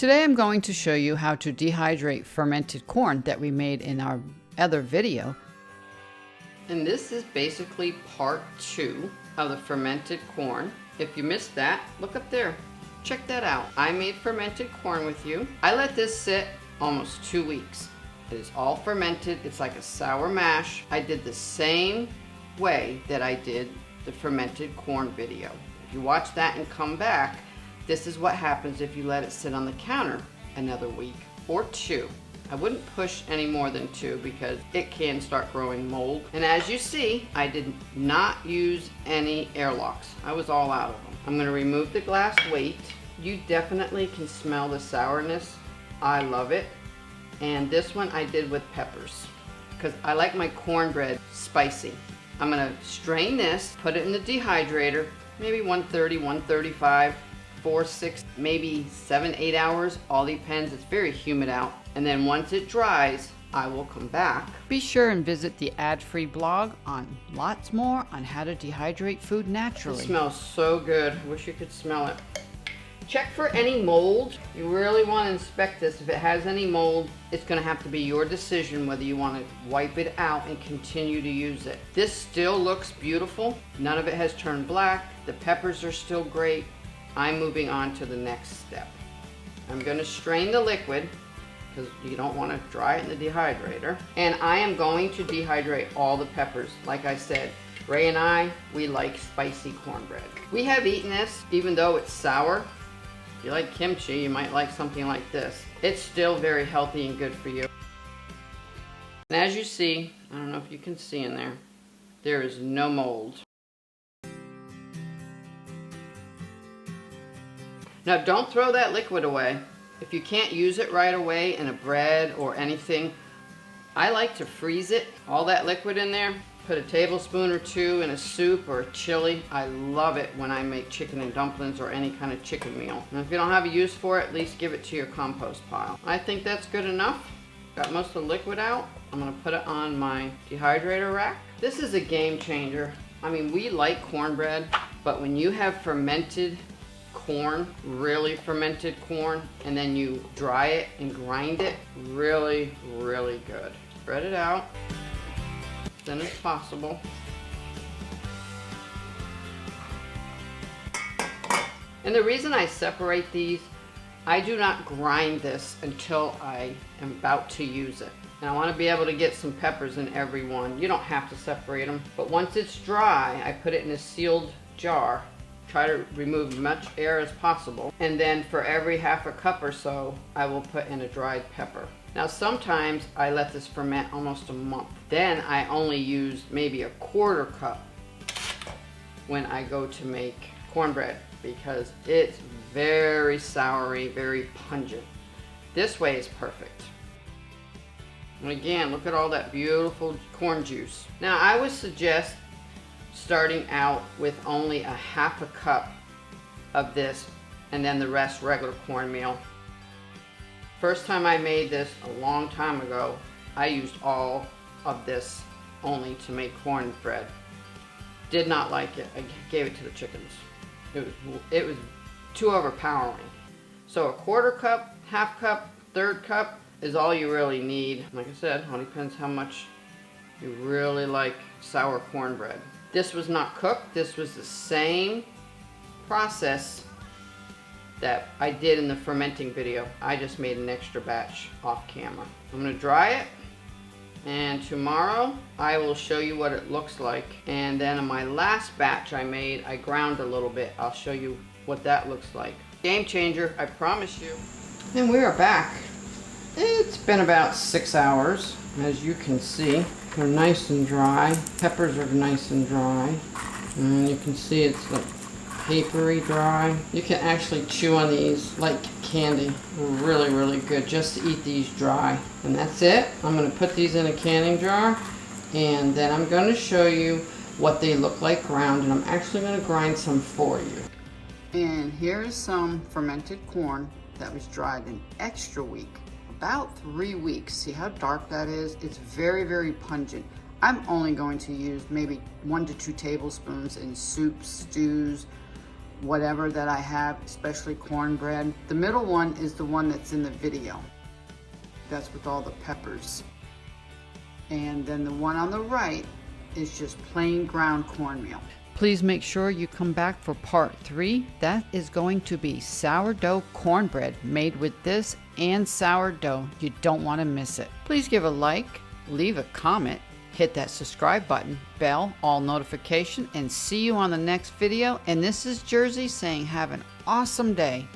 Today I'm going to show you how to dehydrate fermented corn that we made in our other video. And this is basically part 2 of the fermented corn. If you missed that, look up there. Check that out. I made fermented corn with you. I let this sit almost 2 weeks. It is all fermented. It's like a sour mash. I did the same way that I did the fermented corn video. If you watch that and come back, this is what happens if you let it sit on the counter another week or 2. I wouldn't push any more than 2 because it can start growing mold. And as you see, I did not use any airlocks. I was all out of them. I'm going to remove the glass weight. You definitely can smell the sourness. I love it. And this one I did with peppers because I like my cornbread spicy. I'm going to strain this, put it in the dehydrator, maybe 130, 135. 4, 6, maybe 7, 8 hours, all depends. It's very humid out. And then once it dries, I will come back. Be sure and visit the ad-free blog on lots more on how to dehydrate food naturally. It smells so good. I wish you could smell it. Check for any mold. You really want to inspect this. If it has any mold, it's going to have to be your decision whether you want to wipe it out and continue to use it. This still looks beautiful. None of it has turned black. The peppers are still great. I'm moving on to the next step. I'm going to strain the liquid because you don't want to dry it in the dehydrator. And I am going to dehydrate all the peppers. Like I said, Ray and I, we like spicy cornbread. We have eaten this even though it's sour. If you like kimchi, you might like something like this. It's still very healthy and good for you. And as you see, I don't know if you can see in there, there is no mold. Now don't throw that liquid away. If you can't use it right away in a bread or anything, I like to freeze it, all that liquid in there, put a tablespoon or 2 in a soup or a chili. I love it when I make chicken and dumplings or any kind of chicken meal. And if you don't have a use for it, at least give it to your compost pile. I think that's good enough. Got most of the liquid out. I'm gonna put it on my dehydrator rack. This is a game changer. I mean, we like cornbread, but when you have fermented corn, really fermented corn, and then you dry it and grind it, really, really good. Spread it out as thin as possible. And the reason I separate these, I do not grind this until I am about to use it. And I want to be able to get some peppers in every one. You don't have to separate them, but once it's dry, I put it in a sealed jar. Try to remove as much air as possible. And then for every half a cup or so, I will put in a dried pepper. Now sometimes I let this ferment almost a month. Then I only use maybe a 1/4 cup when I go to make cornbread because it's very soury, very pungent. This way is perfect. And again, look at all that beautiful corn juice. Now I would suggest starting out with only a half a cup of this and then the rest regular cornmeal. First time I made this a long time ago, I used all of this only to make cornbread. Did not like it. I gave it to the chickens. It was too overpowering. So a 1/4 cup, half cup, 1/3 cup is all you really need. Like I said, it all depends how much you really like sour cornbread. This was not cooked. This was the same process that I did in the fermenting video. I just made an extra batch off camera. I'm going to dry it, and tomorrow I will show you what it looks like. And then in my last batch I made, I ground a little bit. I'll show you what that looks like. Game changer, I promise you. And we are back. It's been about 6 hours, as you can see. They're nice and dry. Peppers are nice and dry. And you can see it's like papery dry. You can actually chew on these like candy. Really, really good just to eat these dry. And that's it. I'm going to put these in a canning jar. And then I'm going to show you what they look like ground. And I'm actually going to grind some for you. And here's some fermented corn that was dried an extra week. About 3 weeks. See how dark that is? It's very, very pungent. I'm only going to use maybe 1 to 2 tablespoons in soups, stews, whatever that I have, especially cornbread. The middle one is the one that's in the video. That's with all the peppers. And then the one on the right is just plain ground cornmeal. Please make sure you come back for part 3. That is going to be sourdough cornbread made with this and sourdough. You don't want to miss it. Please give a like, leave a comment, hit that subscribe button, bell, all notification, and see you on the next video. And this is Jersey saying have an awesome day.